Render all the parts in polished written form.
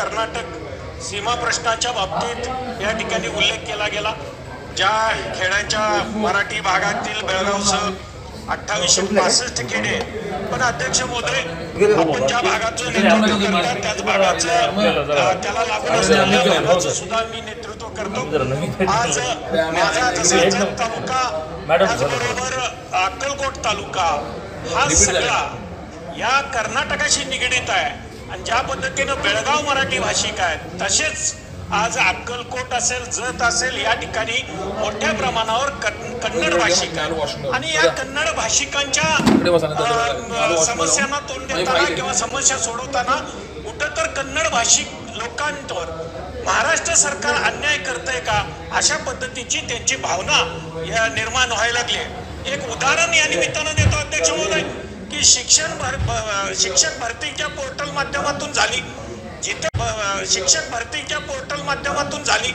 कर्नाटक सीमा प्रश्नाच्या बाबतीत या ठिकाणी उल्लेख केला गेला। ज्या खेड्यांच्या मराठी भागातील बेळगावसह 2865 खेडे, पण अध्यक्ष महोदय आपण ज्या भागाचं नेतृत्व करतात त्याच भागाचं त्याला लागून असलेल्या भागाचं सुद्धा मी नेतृत्व करतो। आज माझा जसा जत तालुका त्याचबरोबर अक्कलकोट तालुका हा सगळा या कर्नाटकाशी निगडीत आहे आणि ज्या पद्धतीनं बेळगाव मराठी भाषिक आहेत तसेच आज अक्कलकोट असेल जत असेल या ठिकाणी मोठ्या प्रमाणावर कन्नड भाषिक आहेत आणि या कन्नड भाषिकांच्या समस्यांना तोंड देताना किंवा समस्या सोडवताना कुठं तर कन्नड भाषिक लोकांवर महाराष्ट्र सरकार अन्याय करतंय का अशा पद्धतीची त्यांची भावना निर्माण व्हायला लागली। एक उदाहरण या निमित्तानं देतो अध्यक्ष महोदय की शिक्षक भरतीच्या पोर्टल माध्यमातून झाली, जिथे शिक्षक भरतीच्या पोर्टल माध्यमातून झाली,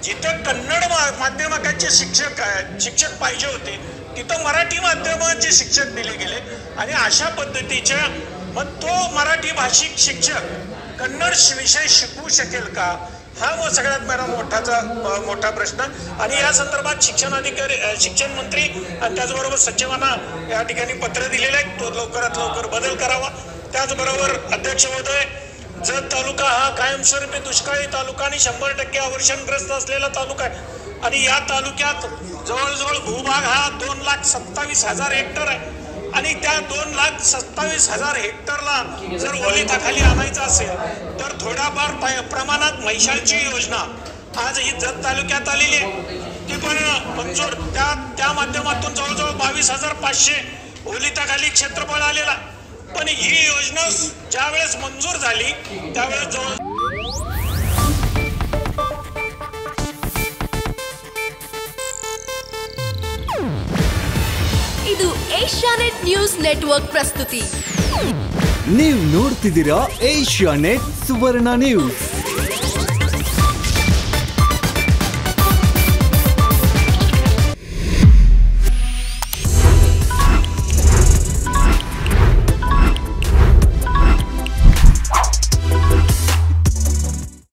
जिथे कन्नड माध्यमाचे शिक्षक पाहिजे होते तिथं मराठी माध्यमाचे शिक्षक दिले गेले आणि अशा पद्धतीच्या मग तो मराठी भाषिक शिक्षक कन्नड विषय शिकवू शकेल का हा मग सगळ्यात मोठा प्रश्न। आणि या संदर्भात शिक्षण मंत्री आणि त्याचबरोबर सचिवांना या ठिकाणी पत्र दिलेले आहे, तो लवकरात लवकर बदल करावा। त्याचबरोबर अध्यक्ष महोदय जत तालुका हा कायमस्वरूपी दुष्काळी तालुका आणि 100% अवर्षणग्रस्त असलेला तालुका आहे आणि या तालुक्यात जवळजवळ भूभाग हा 2,27,000 हेक्टर आहे आणि त्या 2,27,000 हेक्टरला जर ओलिताखाली आणायचं असेल तर थोड्याफार प्रमाणात म्हैसाळची योजना आज ही जत तालुक्यात आलेली आहे, ती पण मंजूर त्या माध्यमातून जवळजवळ 22,500 ओलिताखाली क्षेत्रफळ आलेला। पण ही योजना ज्यावेळेस मंजूर झाली त्यावेळेस जवळ ಇದು ಏಷ್ಯಾನೆಟ್ ನ್ಯೂಸ್ ನೆಟ್ವರ್ಕ್ ಪ್ರಸ್ತುತಿ। ನೀವು ನೋಡ್ತಿದ್ದೀರಾ ಏಷ್ಯಾನೆಟ್ ಸುವರ್ಣ ನ್ಯೂಸ್।